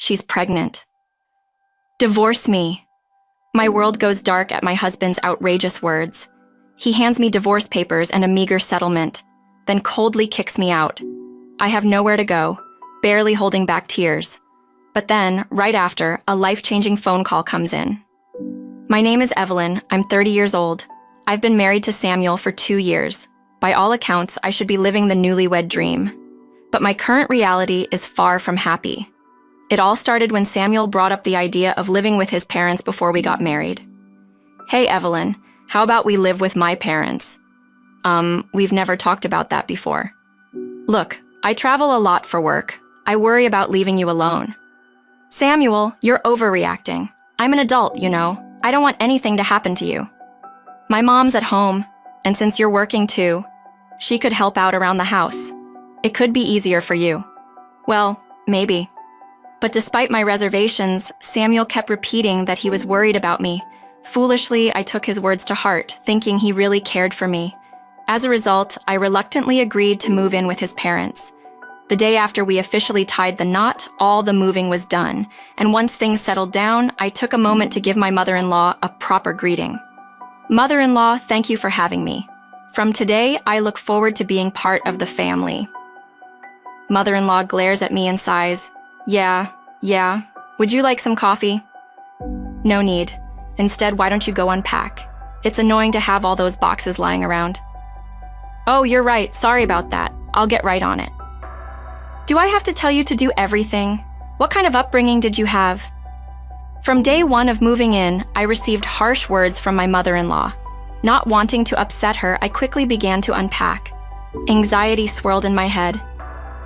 She's pregnant. Divorce me. My world goes dark at my husband's outrageous words. He hands me divorce papers and a meager settlement, then coldly kicks me out. I have nowhere to go, barely holding back tears. But then, right after, a life-changing phone call comes in. My name is Evelyn. I'm 30 years old. I've been married to Samuel for 2 years. By all accounts, I should be living the newlywed dream. But my current reality is far from happy. It all started when Samuel brought up the idea of living with his parents before we got married. Hey, Evelyn, how about we live with my parents? We've never talked about that before. Look, I travel a lot for work. I worry about leaving you alone. Samuel, you're overreacting. I'm an adult, you know. I don't want anything to happen to you. My mom's at home, and since you're working too, she could help out around the house. It could be easier for you. Well, maybe. But despite my reservations, Samuel kept repeating that he was worried about me. Foolishly, I took his words to heart, thinking he really cared for me. As a result, I reluctantly agreed to move in with his parents. The day after we officially tied the knot, all the moving was done, and once things settled down, I took a moment to give my mother-in-law a proper greeting. Mother-in-law, thank you for having me. From today, I look forward to being part of the family. Mother-in-law glares at me and sighs, Yeah. Would you like some coffee? No need. Instead, why don't you go unpack? It's annoying to have all those boxes lying around. Oh, you're right. Sorry about that. I'll get right on it. Do I have to tell you to do everything? What kind of upbringing did you have? From day one of moving in, I received harsh words from my mother-in-law. Not wanting to upset her, I quickly began to unpack. Anxiety swirled in my head.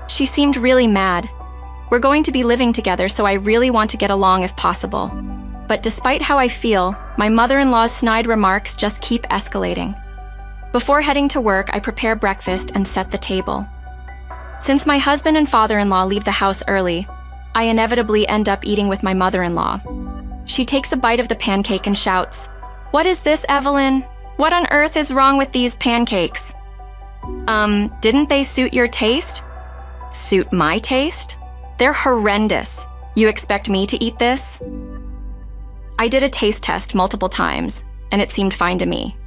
She seemed really mad. We're going to be living together, so I really want to get along if possible. But despite how I feel, my mother-in-law's snide remarks just keep escalating. Before heading to work, I prepare breakfast and set the table. Since my husband and father-in-law leave the house early, I inevitably end up eating with my mother-in-law. She takes a bite of the pancake and shouts, "What is this, Evelyn? What on earth is wrong with these pancakes?" Didn't they suit your taste? Suit my taste? They're horrendous. You expect me to eat this? I did a taste test multiple times, and it seemed fine to me.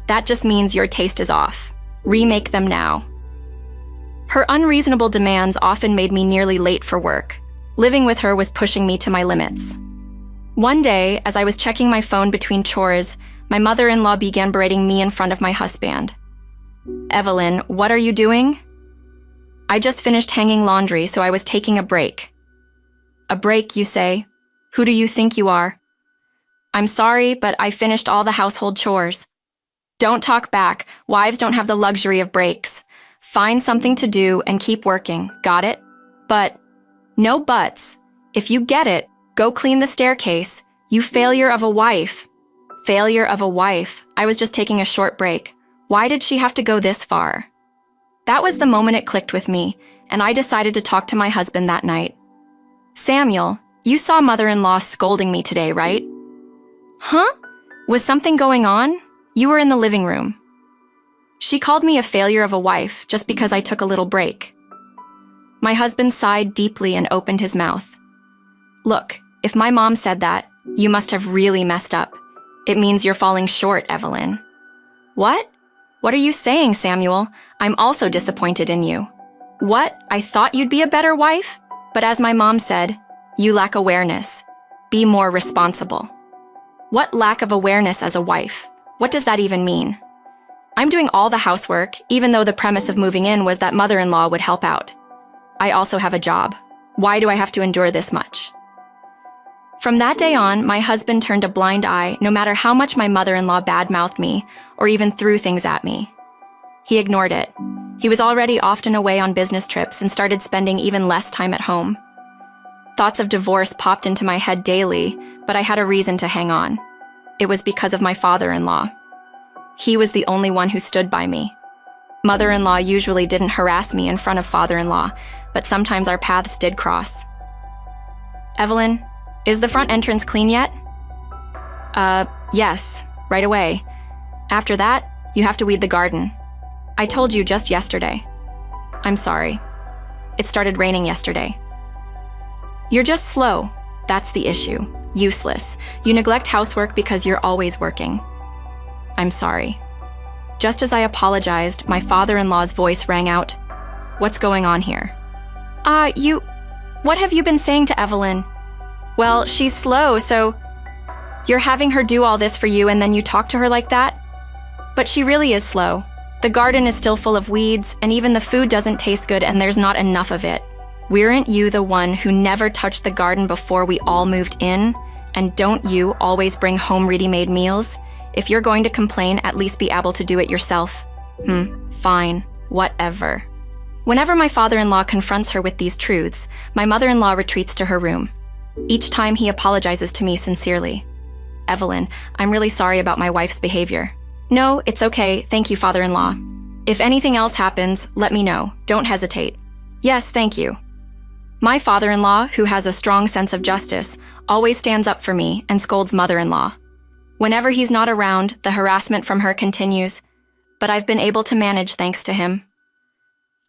That just means your taste is off. Remake them now. Her unreasonable demands often made me nearly late for work. Living with her was pushing me to my limits. One day, as I was checking my phone between chores, my mother-in-law began berating me in front of my husband. "Evelyn, what are you doing?" "I just finished hanging laundry, so I was taking a break." "A break, you say? Who do you think you are?" "I'm sorry, but I finished all the household chores." "Don't talk back. Wives don't have the luxury of breaks. Find something to do and keep working. Got it? But, no buts. If you get it, go clean the staircase. You failure of a wife." Failure of a wife. I was just taking a short break. Why did she have to go this far? That was the moment it clicked with me, and I decided to talk to my husband that night. "Samuel, you saw mother-in-law scolding me today, right?" "Huh? Was something going on? You were in the living room." "She called me a failure of a wife just because I took a little break." My husband sighed deeply and opened his mouth. "Look, if my mom said that, you must have really messed up. It means you're falling short, Evelyn." "What? What are you saying, Samuel? I'm also disappointed in you." "What? I thought you'd be a better wife? But as my mom said, you lack awareness. Be more responsible." What lack of awareness as a wife? What does that even mean? I'm doing all the housework, even though the premise of moving in was that mother-in-law would help out. I also have a job. Why do I have to endure this much? From that day on, my husband turned a blind eye no matter how much my mother-in-law badmouthed me or even threw things at me. He ignored it. He was already often away on business trips and started spending even less time at home. Thoughts of divorce popped into my head daily, but I had a reason to hang on. It was because of my father-in-law. He was the only one who stood by me. Mother-in-law usually didn't harass me in front of father-in-law, but sometimes our paths did cross. "Evelyn, is the front entrance clean yet?" Yes, right away. After that, you have to weed the garden. I told you just yesterday." "I'm sorry. It started raining yesterday." You're just slow. That's the issue. Useless. You neglect housework because you're always working. I'm sorry. Just as I apologized, my father-in-law's voice rang out. What's going on here? What have you been saying to Evelyn? Well, she's slow, so you're having her do all this for you and then you talk to her like that? But she really is slow. The garden is still full of weeds, and even the food doesn't taste good and there's not enough of it. Weren't you the one who never touched the garden before we all moved in? And don't you always bring home ready-made meals? If you're going to complain, at least be able to do it yourself. Fine. Whatever. Whenever my father-in-law confronts her with these truths, my mother-in-law retreats to her room. Each time he apologizes to me sincerely. Evelyn, I'm really sorry about my wife's behavior. No, it's okay. Thank you, father-in-law. If anything else happens, let me know. Don't hesitate. Yes, thank you. My father-in-law, who has a strong sense of justice, always stands up for me and scolds mother-in-law. Whenever he's not around, the harassment from her continues, but I've been able to manage thanks to him.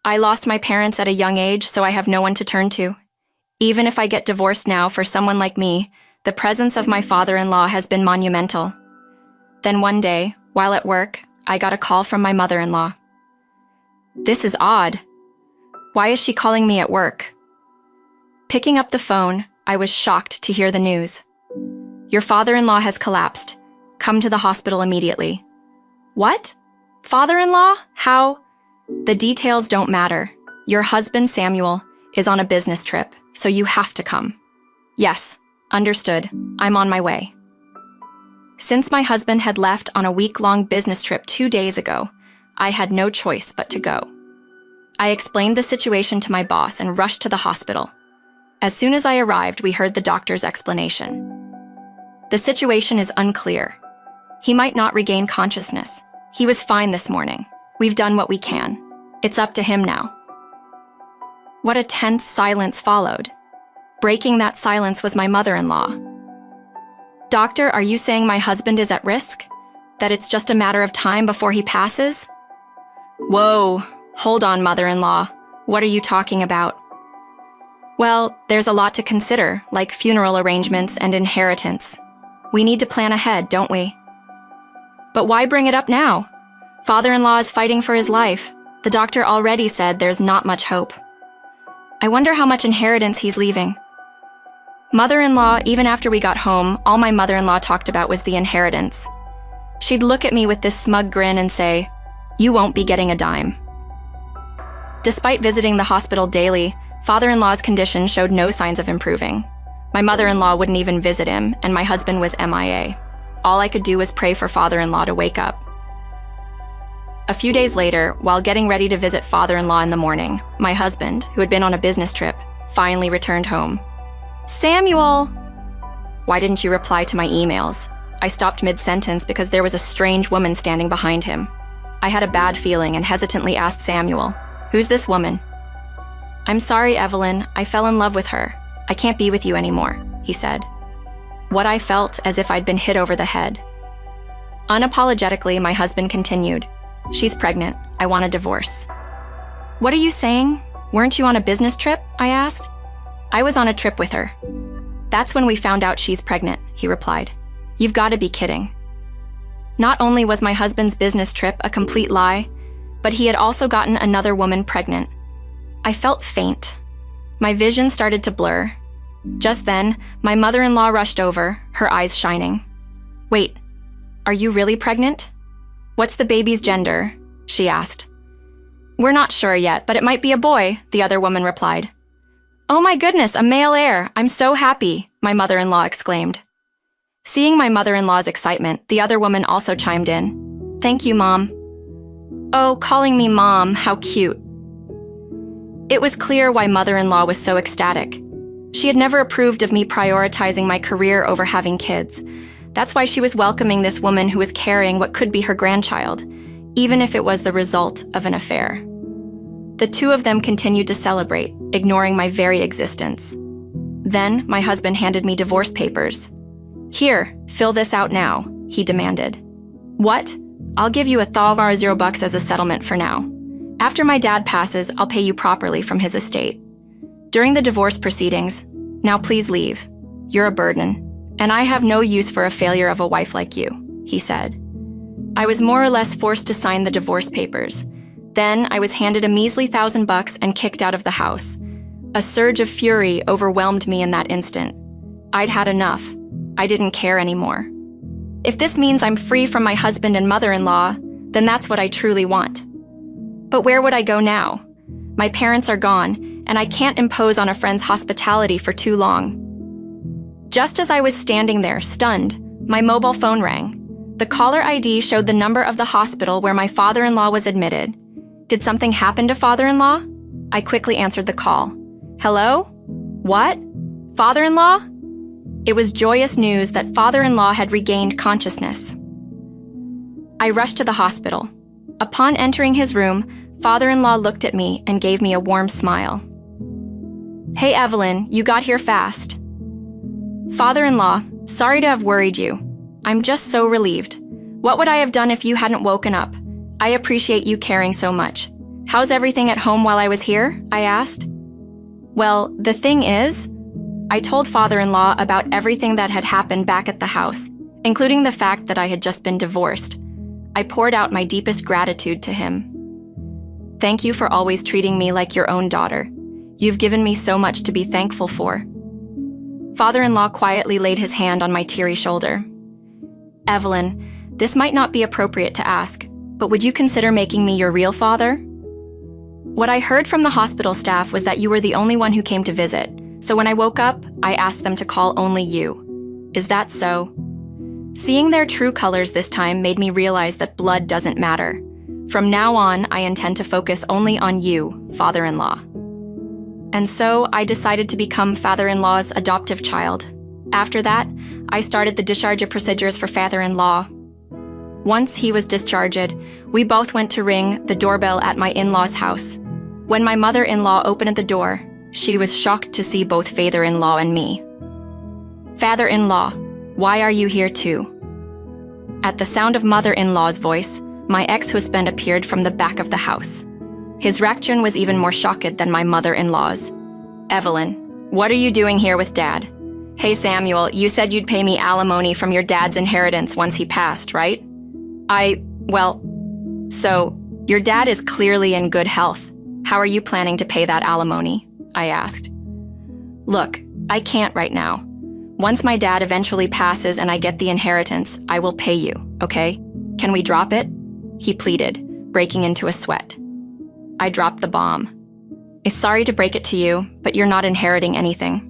I lost my parents at a young age, so I have no one to turn to. Even if I get divorced now for someone like me, the presence of my father-in-law has been monumental. Then one day, while at work, I got a call from my mother-in-law. This is odd. Why is she calling me at work? Picking up the phone, I was shocked to hear the news. Your father-in-law has collapsed. Come to the hospital immediately. What? Father-in-law? How? The details don't matter. Your husband, Samuel, is on a business trip, so you have to come. Yes, understood. I'm on my way. Since my husband had left on a week-long business trip 2 days ago, I had no choice but to go. I explained the situation to my boss and rushed to the hospital. As soon as I arrived, we heard the doctor's explanation. The situation is unclear. He might not regain consciousness. He was fine this morning. We've done what we can. It's up to him now. What a tense silence followed. Breaking that silence was my mother-in-law. Doctor, are you saying my husband is at risk? That it's just a matter of time before he passes? Whoa, hold on, mother-in-law. What are you talking about? Well, there's a lot to consider, like funeral arrangements and inheritance. We need to plan ahead, don't we? But why bring it up now? Father-in-law is fighting for his life. The doctor already said there's not much hope. I wonder how much inheritance he's leaving. Mother-in-law, even after we got home, all my mother-in-law talked about was the inheritance. She'd look at me with this smug grin and say, "You won't be getting a dime." Despite visiting the hospital daily, father-in-law's condition showed no signs of improving. My mother-in-law wouldn't even visit him, and my husband was MIA. All I could do was pray for father-in-law to wake up. A few days later, while getting ready to visit father-in-law in the morning, my husband, who had been on a business trip, finally returned home. Samuel! Why didn't you reply to my emails? I stopped mid-sentence because there was a strange woman standing behind him. I had a bad feeling and hesitantly asked Samuel, "Who's this woman?" "I'm sorry, Evelyn. I fell in love with her. I can't be with you anymore," he said. What I felt as if I'd been hit over the head. Unapologetically, my husband continued, "She's pregnant. I want a divorce." "What are you saying? Weren't you on a business trip?" I asked. "I was on a trip with her. That's when we found out she's pregnant," he replied. "You've got to be kidding." Not only was my husband's business trip a complete lie, but he had also gotten another woman pregnant. I felt faint. My vision started to blur. Just then, my mother-in-law rushed over, her eyes shining. "Wait, are you really pregnant? What's the baby's gender?" she asked. "We're not sure yet, but it might be a boy," the other woman replied. "Oh my goodness, a male heir! I'm so happy," my mother-in-law exclaimed. Seeing my mother-in-law's excitement, the other woman also chimed in. "Thank you, Mom." "Oh, calling me Mom, how cute." It was clear why mother-in-law was so ecstatic. She had never approved of me prioritizing my career over having kids. That's why she was welcoming this woman who was carrying what could be her grandchild, even if it was the result of an affair. The two of them continued to celebrate, ignoring my very existence. Then, my husband handed me divorce papers. "Here, fill this out now," he demanded. "What? I'll give you $1,000 as a settlement for now. After my dad passes, I'll pay you properly from his estate." During the divorce proceedings, Now please leave. You're a burden, and I have no use for a failure of a wife like you, he said. I was more or less forced to sign the divorce papers. Then I was handed a measly $1,000 and kicked out of the house. A surge of fury overwhelmed me in that instant. I'd had enough. I didn't care anymore. If this means I'm free from my husband and mother-in-law, then that's what I truly want. But where would I go now? My parents are gone, and I can't impose on a friend's hospitality for too long. Just as I was standing there, stunned, my mobile phone rang. The caller ID showed the number of the hospital where my father-in-law was admitted. Did something happen to father-in-law? I quickly answered the call. Hello? What? Father-in-law? It was joyous news that father-in-law had regained consciousness. I rushed to the hospital. Upon entering his room, father-in-law looked at me and gave me a warm smile. Hey, Evelyn, you got here fast. Father-in-law, sorry to have worried you. I'm just so relieved. What would I have done if you hadn't woken up? I appreciate you caring so much. How's everything at home while I was here? I asked. Well, the thing is, I told father-in-law about everything that had happened back at the house, including the fact that I had just been divorced. I poured out my deepest gratitude to him. Thank you for always treating me like your own daughter. You've given me so much to be thankful for. Father-in-law quietly laid his hand on my teary shoulder. Evelyn, this might not be appropriate to ask, but would you consider making me your real father? What I heard from the hospital staff was that you were the only one who came to visit, so when I woke up, I asked them to call only you. Is that so? Seeing their true colors this time made me realize that blood doesn't matter. From now on, I intend to focus only on you, father-in-law. And so I decided to become father-in-law's adoptive child. After that, I started the discharge procedures for father-in-law. Once he was discharged, we both went to ring the doorbell at my in-law's house. When my mother-in-law opened the door, she was shocked to see both father-in-law and me. Father-in-law, why are you here too? At the sound of mother-in-law's voice, my ex-husband appeared from the back of the house. His reaction was even more shocked than my mother-in-law's. Evelyn, what are you doing here with Dad? Hey Samuel, you said you'd pay me alimony from your dad's inheritance once he passed, right? So, your dad is clearly in good health. How are you planning to pay that alimony? I asked. Look, I can't right now. Once my dad eventually passes and I get the inheritance, I will pay you, okay? Can we drop it? He pleaded, breaking into a sweat. I dropped the bomb. I'm sorry to break it to you, but you're not inheriting anything.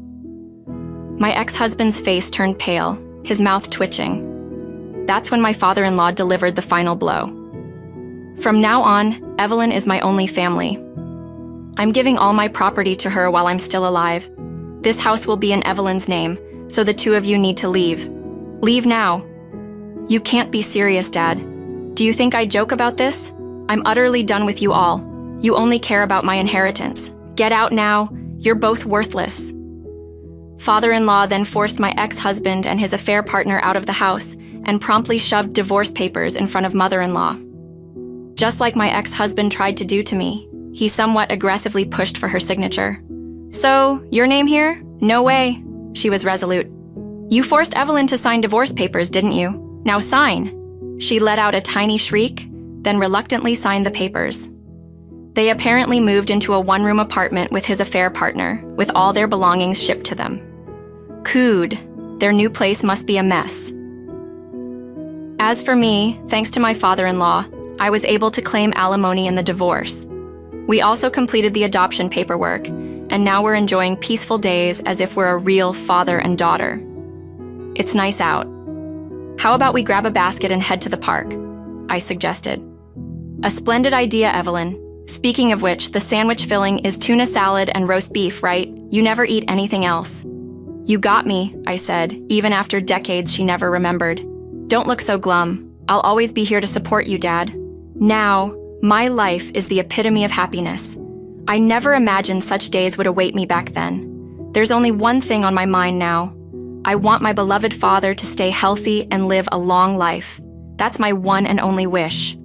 My ex-husband's face turned pale, his mouth twitching. That's when my father-in-law delivered the final blow. From now on, Evelyn is my only family. I'm giving all my property to her while I'm still alive. This house will be in Evelyn's name, so the two of you need to leave. Leave now. You can't be serious, Dad. Do you think I joke about this? I'm utterly done with you all. You only care about my inheritance. Get out now. You're both worthless. Father-in-law then forced my ex-husband and his affair partner out of the house and promptly shoved divorce papers in front of mother-in-law. Just like my ex-husband tried to do to me, he somewhat aggressively pushed for her signature. So, your name here? No way. She was resolute. You forced Evelyn to sign divorce papers, didn't you? Now sign. She let out a tiny shriek, then reluctantly signed the papers. They apparently moved into a one-room apartment with his affair partner, with all their belongings shipped to them. Cood, their new place must be a mess. As for me, thanks to my father-in-law, I was able to claim alimony in the divorce. We also completed the adoption paperwork, and now we're enjoying peaceful days as if we're a real father and daughter. It's nice out. How about we grab a basket and head to the park? I suggested. A splendid idea, Evelyn. Speaking of which, the sandwich filling is tuna salad and roast beef, right? You never eat anything else. You got me, I said, even after decades she never remembered. Don't look so glum. I'll always be here to support you, Dad. Now, my life is the epitome of happiness. I never imagined such days would await me back then. There's only one thing on my mind now. I want my beloved father to stay healthy and live a long life. That's my one and only wish.